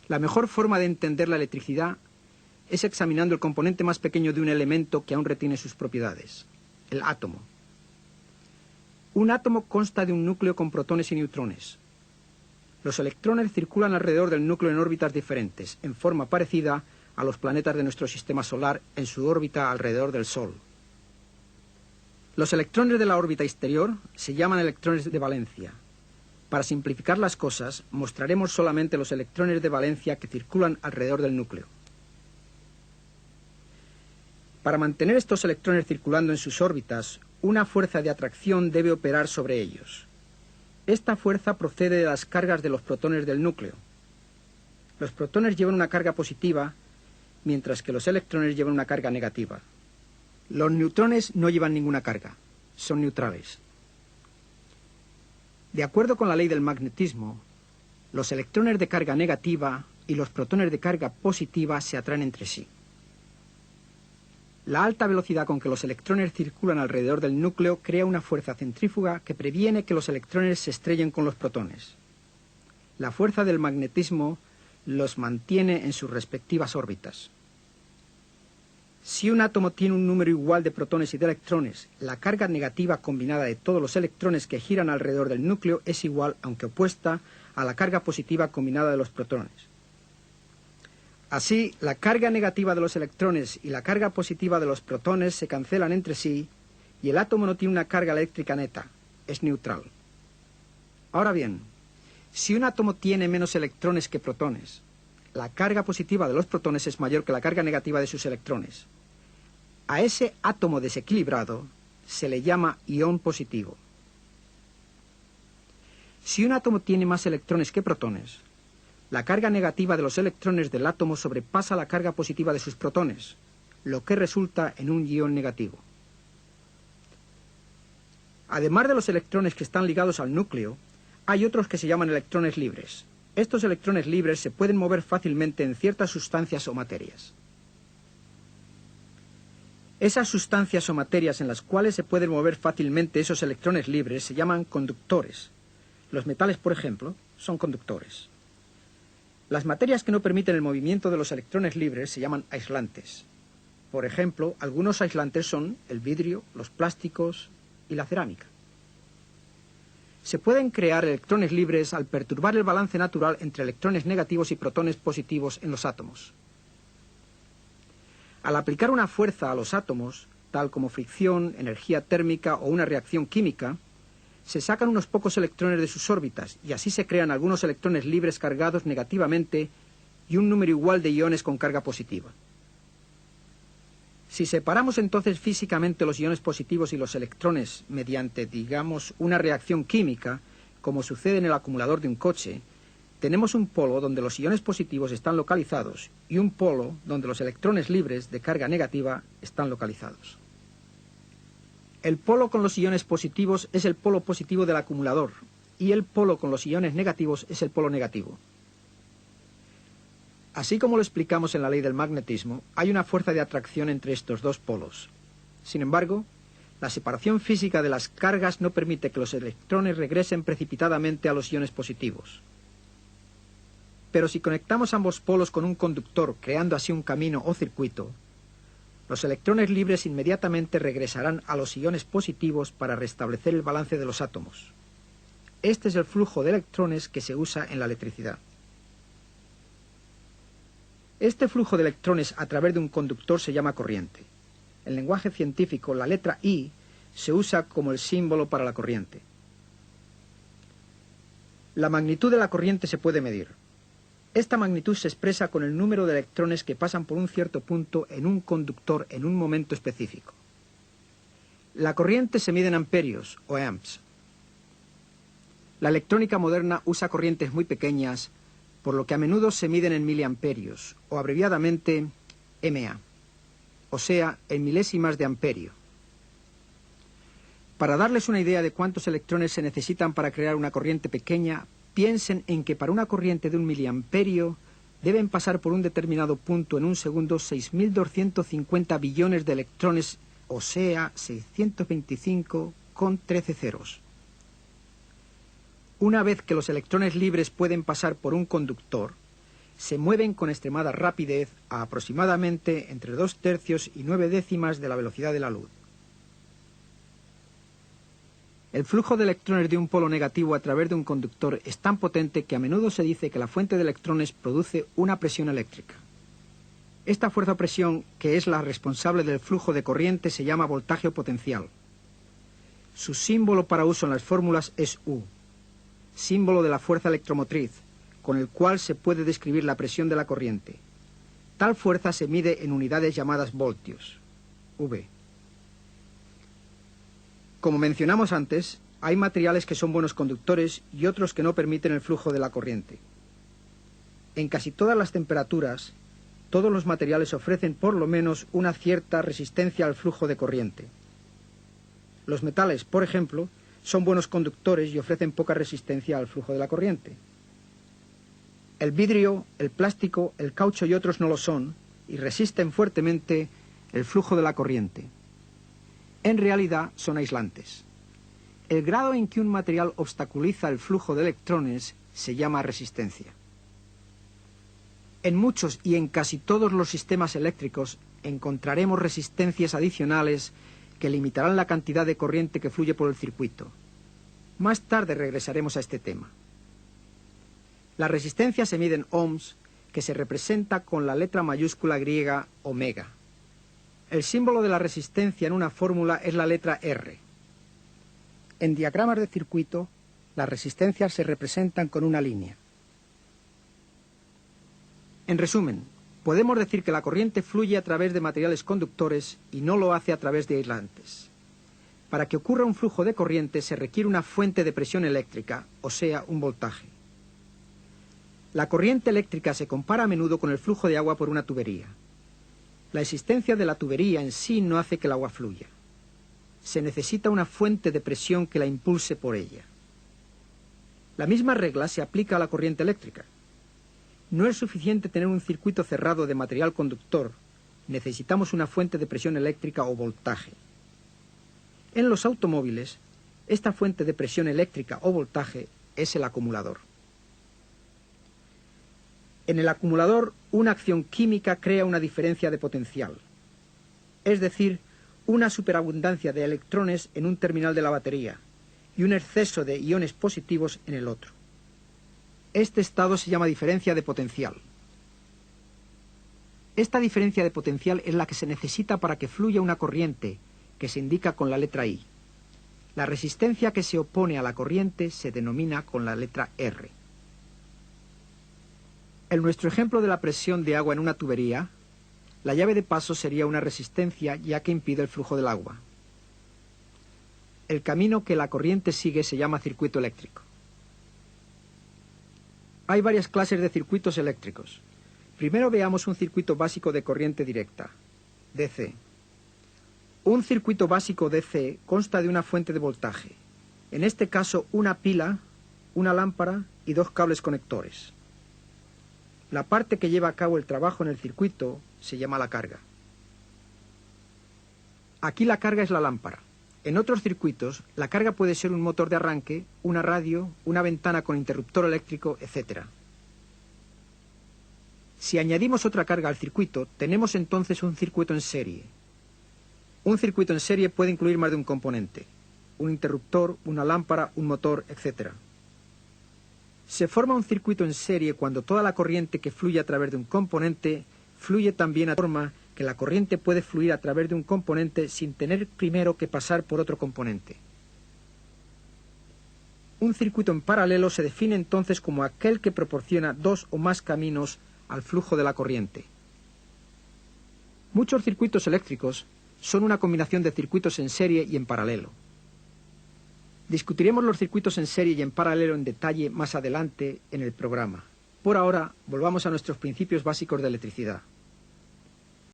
La mejor forma de entender la electricidad es examinando el componente más pequeño de un elemento que aún retiene sus propiedades, el átomo. Un átomo consta de un núcleo con protones y neutrones. Los electrones circulan alrededor del núcleo en órbitas diferentes, en forma parecida a los planetas de nuestro sistema solar en su órbita alrededor del Sol. Los electrones de la órbita exterior se llaman electrones de valencia. Para simplificar las cosas, mostraremos solamente los electrones de valencia que circulan alrededor del núcleo. Para mantener estos electrones circulando en sus órbitas, una fuerza de atracción debe operar sobre ellos. Esta fuerza procede de las cargas de los protones del núcleo. Los protones llevan una carga positiva, mientras que los electrones llevan una carga negativa. Los neutrones no llevan ninguna carga, son neutrales. De acuerdo con la ley del magnetismo, los electrones de carga negativa y los protones de carga positiva se atraen entre sí. La alta velocidad con que los electrones circulan alrededor del núcleo crea una fuerza centrífuga que previene que los electrones se estrellen con los protones. La fuerza del magnetismo los mantiene en sus respectivas órbitas. Si un átomo tiene un número igual de protones y de electrones, la carga negativa combinada de todos los electrones que giran alrededor del núcleo es igual, aunque opuesta, a la carga positiva combinada de los protones. Así, la carga negativa de los electrones y la carga positiva de los protones se cancelan entre sí y el átomo no tiene una carga eléctrica neta, es neutral. Ahora bien, si un átomo tiene menos electrones que protones, la carga positiva de los protones es mayor que la carga negativa de sus electrones. A ese átomo desequilibrado se le llama ion positivo. Si un átomo tiene más electrones que protones, la carga negativa de los electrones del átomo sobrepasa la carga positiva de sus protones, lo que resulta en un ion negativo. Además de los electrones que están ligados al núcleo, hay otros que se llaman electrones libres. Estos electrones libres se pueden mover fácilmente en ciertas sustancias o materias. Esas sustancias o materias en las cuales se pueden mover fácilmente esos electrones libres se llaman conductores. Los metales, por ejemplo, son conductores. Las materias que no permiten el movimiento de los electrones libres se llaman aislantes. Por ejemplo, algunos aislantes son el vidrio, los plásticos y la cerámica. Se pueden crear electrones libres al perturbar el balance natural entre electrones negativos y protones positivos en los átomos. Al aplicar una fuerza a los átomos, tal como fricción, energía térmica o una reacción química, se sacan unos pocos electrones de sus órbitas y así se crean algunos electrones libres cargados negativamente y un número igual de iones con carga positiva. Si separamos entonces físicamente los iones positivos y los electrones mediante, digamos, una reacción química, como sucede en el acumulador de un coche, tenemos un polo donde los iones positivos están localizados y un polo donde los electrones libres de carga negativa están localizados. El polo con los iones positivos es el polo positivo del acumulador y el polo con los iones negativos es el polo negativo. Así como lo explicamos en la ley del magnetismo, hay una fuerza de atracción entre estos dos polos. Sin embargo, la separación física de las cargas no permite que los electrones regresen precipitadamente a los iones positivos. Pero si conectamos ambos polos con un conductor, creando así un camino o circuito, los electrones libres inmediatamente regresarán a los iones positivos para restablecer el balance de los átomos. Este es el flujo de electrones que se usa en la electricidad. Este flujo de electrones a través de un conductor se llama corriente. En lenguaje científico, la letra I se usa como el símbolo para la corriente. La magnitud de la corriente se puede medir. Esta magnitud se expresa con el número de electrones que pasan por un cierto punto en un conductor en un momento específico. La corriente se mide en amperios o amps. La electrónica moderna usa corrientes muy pequeñas, por lo que a menudo se miden en miliamperios, o abreviadamente mA, o sea, en milésimas de amperio. Para darles una idea de cuántos electrones se necesitan para crear una corriente pequeña, piensen en que para una corriente de 1 miliamperio deben pasar por un determinado punto en un segundo 6.250 billones de electrones, o sea, 625 con 13 ceros. Una vez que los electrones libres pueden pasar por un conductor, se mueven con extremada rapidez a aproximadamente entre 2/3 y 9/10 de la velocidad de la luz. El flujo de electrones de un polo negativo a través de un conductor es tan potente que a menudo se dice que la fuente de electrones produce una presión eléctrica. Esta fuerza o presión, que es la responsable del flujo de corriente, se llama voltaje o potencial. Su símbolo para uso en las fórmulas es U, símbolo de la fuerza electromotriz, con el cual se puede describir la presión de la corriente. Tal fuerza se mide en unidades llamadas voltios, V. Como mencionamos antes, hay materiales que son buenos conductores y otros que no permiten el flujo de la corriente. En casi todas las temperaturas, todos los materiales ofrecen por lo menos una cierta resistencia al flujo de corriente. Los metales, por ejemplo, son buenos conductores y ofrecen poca resistencia al flujo de la corriente. El vidrio, el plástico, el caucho y otros no lo son y resisten fuertemente el flujo de la corriente. En realidad son aislantes. El grado en que un material obstaculiza el flujo de electrones se llama resistencia. En muchos y en casi todos los sistemas eléctricos encontraremos resistencias adicionales que limitarán la cantidad de corriente que fluye por el circuito. Más tarde regresaremos a este tema. La resistencia se mide en ohms, que se representa con la letra mayúscula griega omega. El símbolo de la resistencia en una fórmula es la letra R. En diagramas de circuito, las resistencias se representan con una línea. En resumen, podemos decir que la corriente fluye a través de materiales conductores y no lo hace a través de aislantes. Para que ocurra un flujo de corriente se requiere una fuente de presión eléctrica, o sea, un voltaje. La corriente eléctrica se compara a menudo con el flujo de agua por una tubería. La existencia de la tubería en sí no hace que el agua fluya. Se necesita una fuente de presión que la impulse por ella. La misma regla se aplica a la corriente eléctrica. No es suficiente tener un circuito cerrado de material conductor, necesitamos una fuente de presión eléctrica o voltaje. En los automóviles, esta fuente de presión eléctrica o voltaje es el acumulador. En el acumulador, una acción química crea una diferencia de potencial, es decir, una superabundancia de electrones en un terminal de la batería y un exceso de iones positivos en el otro. Este estado se llama diferencia de potencial. Esta diferencia de potencial es la que se necesita para que fluya una corriente, que se indica con la letra I. La resistencia que se opone a la corriente se denomina con la letra R. En nuestro ejemplo de la presión de agua en una tubería, la llave de paso sería una resistencia ya que impide el flujo del agua. El camino que la corriente sigue se llama circuito eléctrico. Hay varias clases de circuitos eléctricos. Primero veamos un circuito básico de corriente directa, DC. Un circuito básico DC consta de una fuente de voltaje, en este caso una pila, una lámpara y dos cables conectores. La parte que lleva a cabo el trabajo en el circuito se llama la carga. Aquí la carga es la lámpara. En otros circuitos, la carga puede ser un motor de arranque, una radio, una ventana con interruptor eléctrico, etc. Si añadimos otra carga al circuito, tenemos entonces un circuito en serie. Un circuito en serie puede incluir más de un componente, un interruptor, una lámpara, un motor, etc. Se forma un circuito en serie cuando toda la corriente que fluye a través de un componente fluye también a forma que la corriente puede fluir a través de un componente sin tener primero que pasar por otro componente. Un circuito en paralelo se define entonces como aquel que proporciona dos o más caminos al flujo de la corriente. Muchos circuitos eléctricos son una combinación de circuitos en serie y en paralelo. Discutiremos los circuitos en serie y en paralelo en detalle más adelante en el programa. Por ahora, volvamos a nuestros principios básicos de electricidad.